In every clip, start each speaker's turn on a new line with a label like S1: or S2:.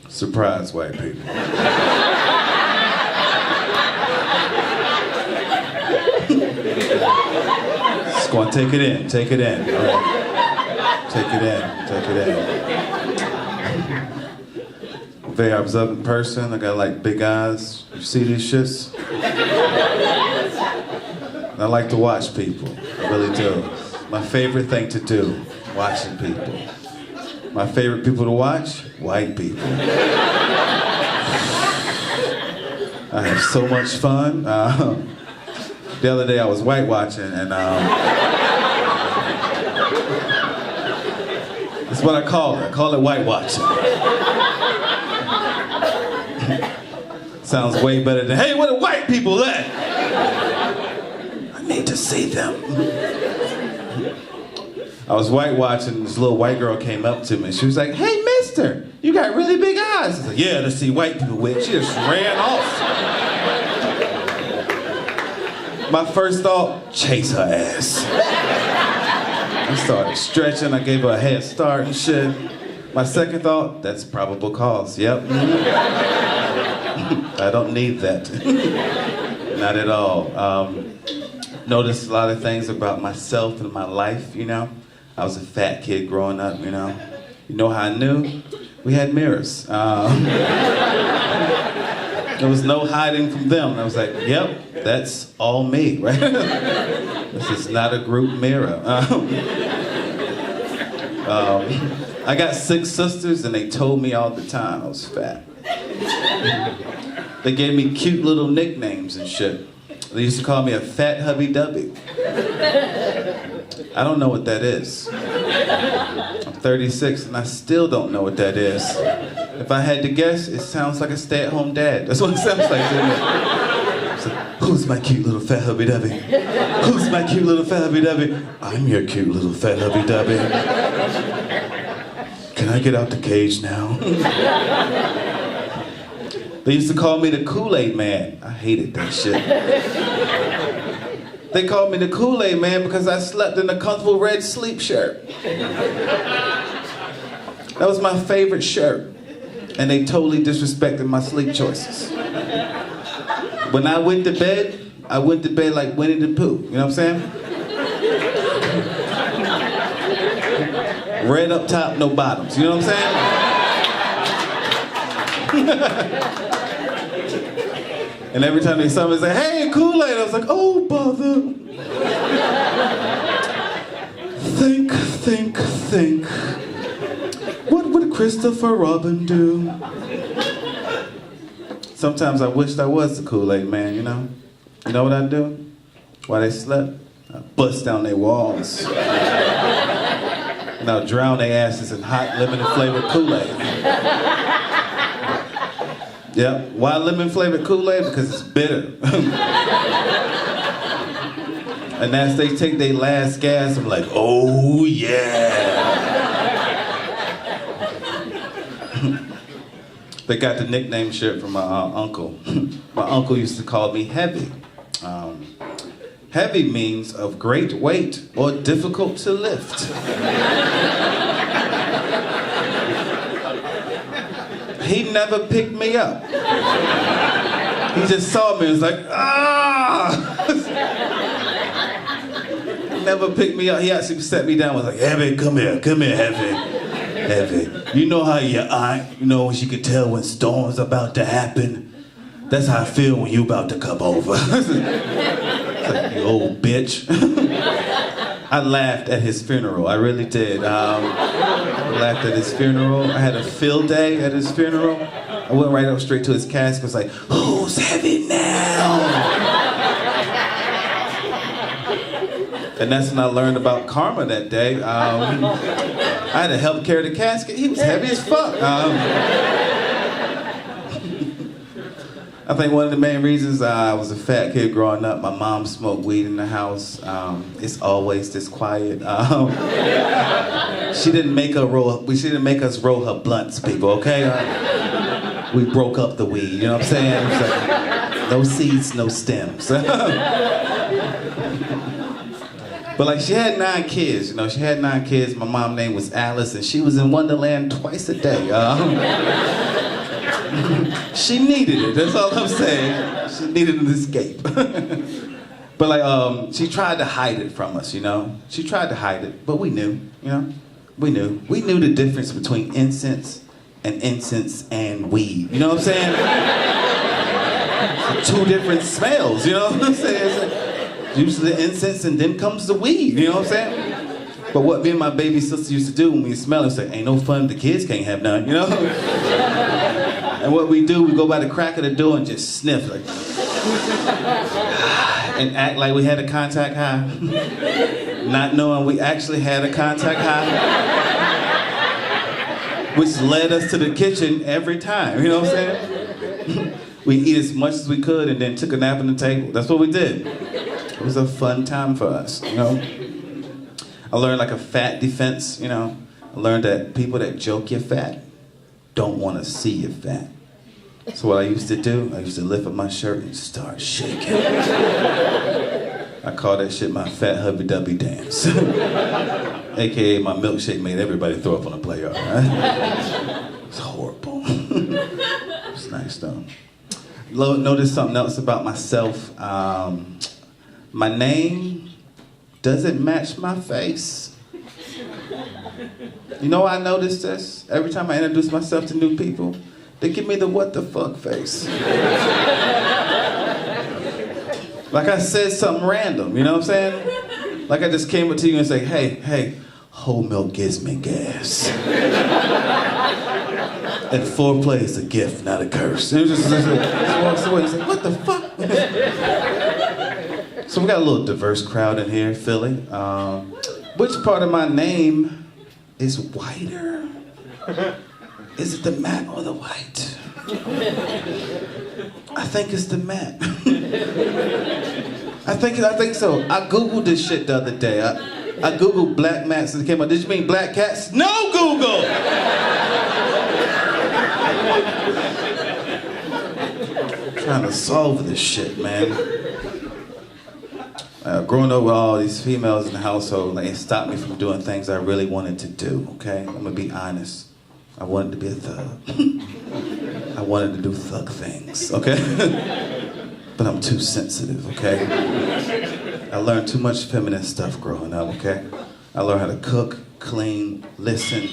S1: Surprise, white people. Just gonna take it in, take it in. All right. Take it in, take it in. Very observant person. I got like big eyes. You see these shits? I like to watch people. I really do. My favorite thing to do, watching people. My favorite people to watch, white people. I have so much fun. The other day I was white watching, and that's what I call it. I call it white watching. Sounds way better than, hey, where the white people at? I need to see them. I was white watching, this little white girl came up to me. She was like, hey, mister, you got really big eyes. I was like, yeah, to see white people with. She just ran off. My first thought, chase her ass. I started stretching, I gave her a head start and shit. My second thought, that's probable cause, yep. I don't need that. Not at all. Noticed a lot of things about myself and my life, you know. I was a fat kid growing up, you know. You know how I knew? We had mirrors. There was no hiding from them. And I was like, yep, that's all me, right? This is not a group mirror. I got 6 sisters and they told me all the time I was fat. They gave me cute little nicknames and shit. They used to call me a fat hubby-dubby. I don't know what that is. I'm 36 and I still don't know what that is. If I had to guess, it sounds like a stay-at-home dad. That's what it sounds like to me. So, who's my cute little fat hubby-dubby? Who's my cute little fat hubby-dubby? I'm your cute little fat hubby-dubby. Can I get out the cage now? They used to call me the KoolAid Man. I hated that shit. They called me the KoolAid Man because I slept in a comfortable red sleep shirt. That was my favorite shirt. And they totally disrespected my sleep choices. When I went to bed like Winnie the Pooh. You know what I'm saying? Red up top, no bottoms. You know what I'm saying? And every time they saw me, they say, hey, KoolAid. I was like, oh, bother. Think. What would Christopher Robin do? Sometimes I wished I was the KoolAid Man, you know? You know what I'd do? While they slept, I'd bust down their walls. And I'd drown their asses in hot lemon-flavored KoolAid. Yep. Why lemon-flavored KoolAid? Because it's bitter. And as they take their last gas, I'm like, oh yeah. They got the nickname shit from my uncle. My uncle used to call me Heavy. Heavy means of great weight or difficult to lift. He never picked me up. He just saw me and was like, ah! He never picked me up. He actually set me down and was like, Heavy, come here, Heavy. Heavy. You know how your aunt, you know, when she could tell when storm's about to happen? That's how I feel when you about to come over. It's like, you old bitch. I laughed at his funeral, I really did. I laughed at his funeral. I had a field day at his funeral. I went right up straight to his casket, was like, who's heavy now? And that's when I learned about karma that day. I had to help carry the casket. He was heavy as fuck. I think one of the main reasons I was a fat kid growing up, my mom smoked weed in the house. It's always this quiet. She didn't make us roll her blunts, people, okay? We broke up the weed, you know what I'm saying? It's like, no seeds, no stems. But like, she had 9 kids, you know, she had 9 kids. My mom's name was Alice, and she was in Wonderland twice a day. She needed it, that's all I'm saying. She needed an escape. But like, she tried to hide it from us, you know? She tried to hide it, but we knew, you know? We knew. We knew the difference between incense and weed. You know what I'm saying? 2 different smells, you know what I'm saying? It's like, usually the incense and then comes the weed, you know what I'm saying? But what me and my baby sister used to do when we smell it, say, ain't no fun, the kids can't have none, you know? And what we do, we go by the crack of the door and just sniff, like, and act like we had a contact high, not knowing we actually had a contact high, which led us to the kitchen every time, you know what I'm saying? We eat as much as we could and then took a nap on the table. That's what we did. It was a fun time for us, you know? I learned like a fat defense, you know? I learned that people that joke you're fat don't want to see you fat. So what I used to do, I used to lift up my shirt and start shaking. I call that shit my fat hubby-dubby dance. AKA my milkshake made everybody throw up on the playground, right? It's horrible. It's nice though. Notice something else about myself. My name doesn't match my face. You know why I noticed this? Every time I introduce myself to new people, they give me the what the fuck face. Like I said something random, you know what I'm saying? Like I just came up to you and say, hey, whole milk gives me gas. And foreplay is a gift, not a curse. And it just walks away and says, what the fuck? So we got a little diverse crowd in here, Philly. Which part of my name is whiter? Is it the matte or the white? I think it's the matte. I think so. I Googled this shit the other day. I Googled black mats and it came up. Did you mean black cats? No, Google! Trying to solve this shit, man. Growing up with all these females in the household, like, it stopped me from doing things I really wanted to do, okay? I'm gonna be honest. I wanted to be a thug. I wanted to do thug things, okay? But I'm too sensitive, okay? I learned too much feminine stuff growing up, okay? I learned how to cook, clean, listen,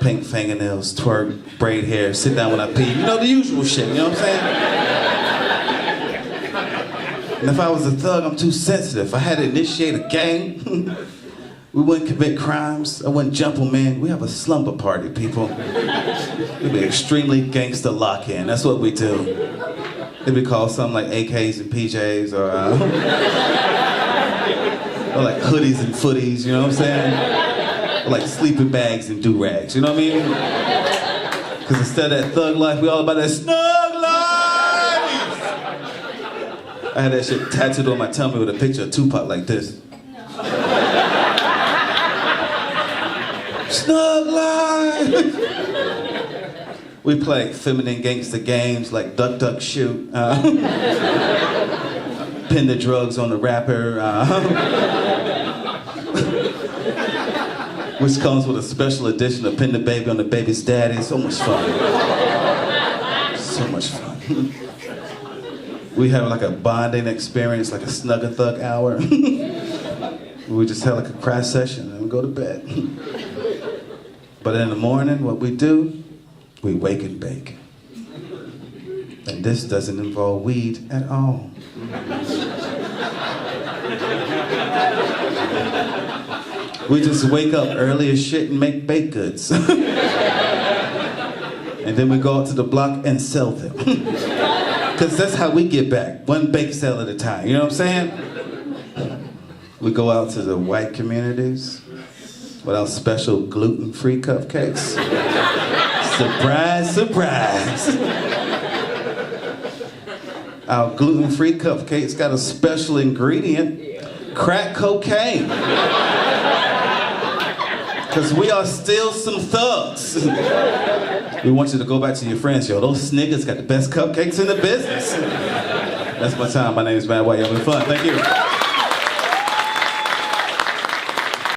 S1: pink fingernails, twerk, braid hair, sit down when I pee. You know, the usual shit, you know what I'm saying? And if I was a thug, I'm too sensitive. If I had to initiate a gang, we wouldn't commit crimes. I wouldn't jump on men. We have a slumber party, people. It'd be extremely gangster lock-in. That's what we do. It'd be called something like AKs and PJs or like hoodies and footies, you know what I'm saying? Or like sleeping bags and do-rags, you know what I mean? Because instead of that thug life, we all about that snug life! I had that shit tattooed on my tummy with a picture of Tupac like this. Snug life! We play feminine gangster games like duck, duck, shoot. Pin the drugs on the rapper. Which comes with a special edition of Pin the Baby on the Baby's Daddy. So much fun. So much fun. We have like a bonding experience, like a snug a thug hour. We just have like a cry session and we go to bed. But in the morning, what we do, we wake and bake. And this doesn't involve weed at all. We just wake up early as shit and make baked goods. And then we go out to the block and sell them. Because that's how we get back, one bake sale at a time, you know what I'm saying? We go out to the white communities with our special gluten-free cupcakes. Surprise, surprise. Our gluten-free cupcakes got a special ingredient, crack cocaine. Because we are still some thugs. We want you to go back to your friends, yo. Those niggas got the best cupcakes in the business. That's my time. My name is Mad White. Y'all having fun. Thank you.